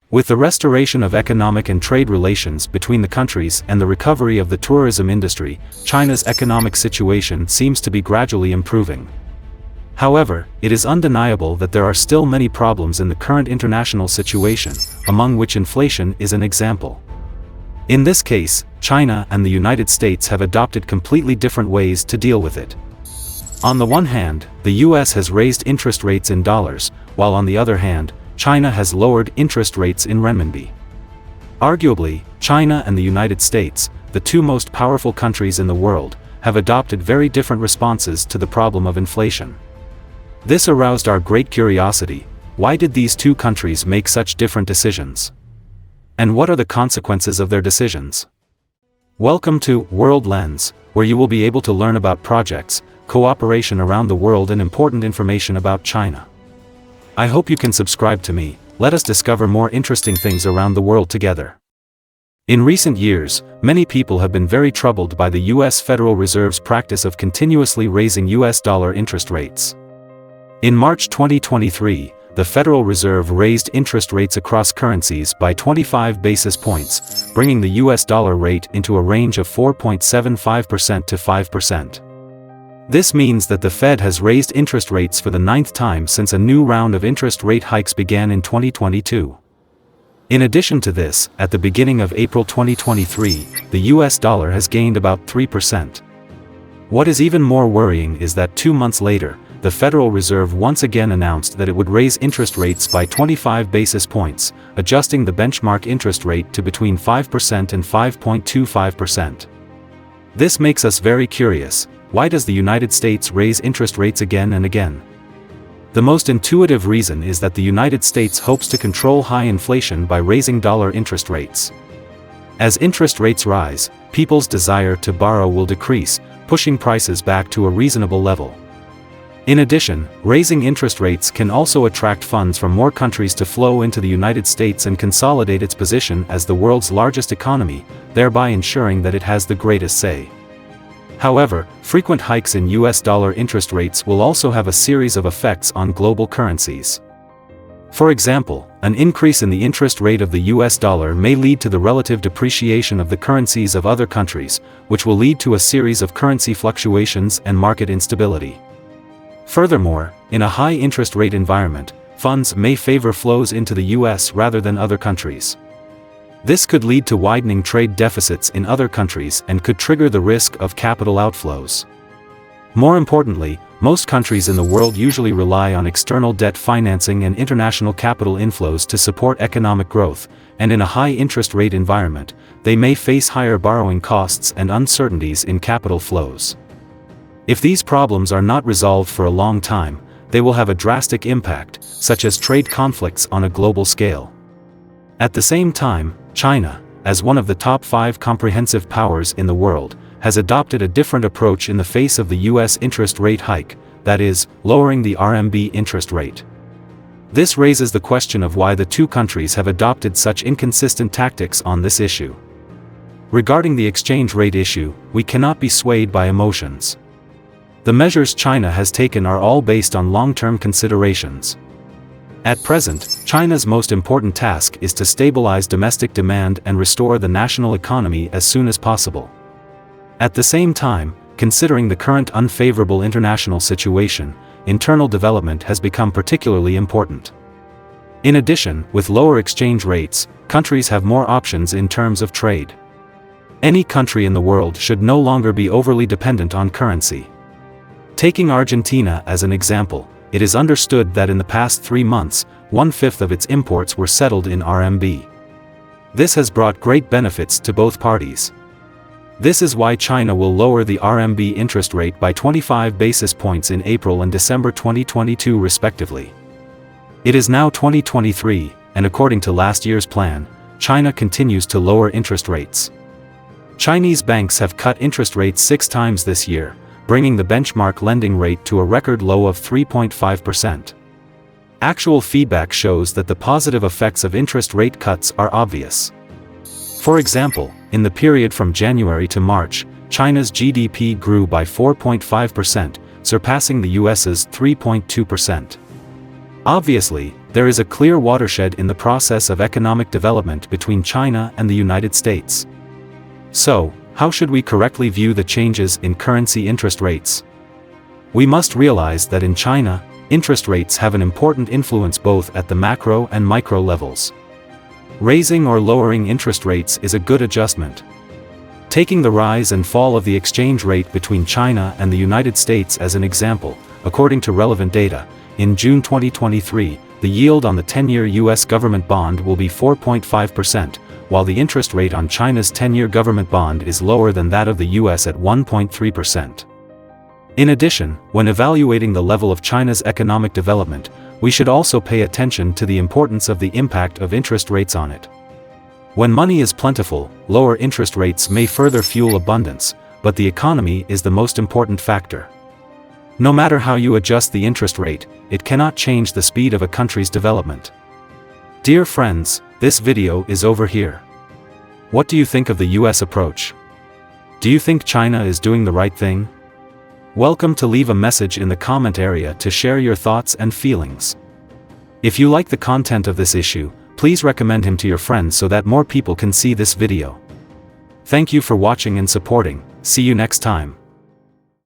With the restoration of economic and trade relations between the countries and the recovery of the tourism industry, China's economic situation seems to be gradually improving. However, it is undeniable that there are still many problems in the current international situation, among which inflation is an example. In this case, China and the United States have adopted completely different ways to deal with it. On the one hand, the US has raised interest rates in dollars, while on the other hand, China has lowered interest rates in renminbi. Arguably, China and the United States, the two most powerful countries in the world, have adopted very different responses to the problem of inflation. This aroused our great curiosity: why did these two countries make such different decisions? And what are the consequences of their decisions? Welcome to World Lens, where you will be able to learn about projects, cooperation around the world and important information about China. I hope you can subscribe to me. Let us discover more interesting things around the world together. In recent years, many people have been very troubled by the US Federal Reserve's practice of continuously raising US dollar interest rates. In March 2023, the Federal Reserve raised interest rates across currencies by 25 basis points, bringing the US dollar rate into a range of 4.75% to 5%. This means that the Fed has raised interest rates for the 9th time since a new round of interest rate hikes began in 2022. In addition to this, at the beginning of April 2023, the US dollar has gained about 3%. What is even more worrying is that 2 months later, the Federal Reserve once again announced that it would raise interest rates by 25 basis points, adjusting the benchmark interest rate to between 5% and 5.25%. This makes us very curious. Why does the United States raise interest rates again and again? The most intuitive reason is that the United States hopes to control high inflation by raising dollar interest rates. As interest rates rise, people's desire to borrow will decrease, pushing prices back to a reasonable level. In addition, raising interest rates can also attract funds from more countries to flow into the United States and consolidate its position as the world's largest economy, thereby ensuring that it has the greatest say. However, frequent hikes in US dollar interest rates will also have a series of effects on global currencies. For example, an increase in the interest rate of the US dollar may lead to the relative depreciation of the currencies of other countries, which will lead to a series of currency fluctuations and market instability. Furthermore, in a high interest rate environment, funds may favor flows into the US rather than other countries. This could lead to widening trade deficits in other countries and could trigger the risk of capital outflows. More importantly, most countries in the world usually rely on external debt financing and international capital inflows to support economic growth, and in a high interest rate environment, they may face higher borrowing costs and uncertainties in capital flows. If these problems are not resolved for a long time, they will have a drastic impact, such as trade conflicts on a global scale. At the same time, China, as one of the top 5 comprehensive powers in the world, has adopted a different approach in the face of the US interest rate hike, that is, lowering the RMB interest rate. This raises the question of why the two countries have adopted such inconsistent tactics on this issue. Regarding the exchange rate issue, we cannot be swayed by emotions. The measures China has taken are all based on long-term considerations. At present, China's most important task is to stabilize domestic demand and restore the national economy as soon as possible. At the same time, considering the current unfavorable international situation, internal development has become particularly important. In addition, with lower exchange rates, countries have more options in terms of trade. Any country in the world should no longer be overly dependent on currency. Taking Argentina as an example, it is understood that in the past 3 months, 1/5 of its imports were settled in RMB. This has brought great benefits to both parties. This is why China will lower the RMB interest rate by 25 basis points in April and December 2022 respectively. It is now 2023, and according to last year's plan, China continues to lower interest rates. Chinese banks have cut interest rates 6 times this year, bringing the benchmark lending rate to a record low of 3.5%. Actual feedback shows that the positive effects of interest rate cuts are obvious. For example, in the period from January to March, China's GDP grew by 4.5%, surpassing the US's 3.2%. Obviously, there is a clear watershed in the process of economic development between China and the United States. So, how should we correctly view the changes in currency interest rates? We must realize that in China, interest rates have an important influence both at the macro and micro levels. Raising or lowering interest rates is a good adjustment. Taking the rise and fall of the exchange rate between China and the United States as an example, according to relevant data, in June 2023, the yield on the 10-year U.S. government bond will be 4.5%, while the interest rate on China's 10-year government bond is lower than that of the U.S. at 1.3%. In addition, when evaluating the level of China's economic development, we should also pay attention to the importance of the impact of interest rates on it. When money is plentiful, lower interest rates may further fuel abundance, but the economy is the most important factor. No matter how you adjust the interest rate, it cannot change the speed of a country's development. Dear friends, this video is over here. What do you think of the US approach? Do you think China is doing the right thing? Welcome to leave a message in the comment area to share your thoughts and feelings. If you like the content of this issue, please recommend him to your friends so that more people can see this video. Thank you for watching and supporting. See you next time.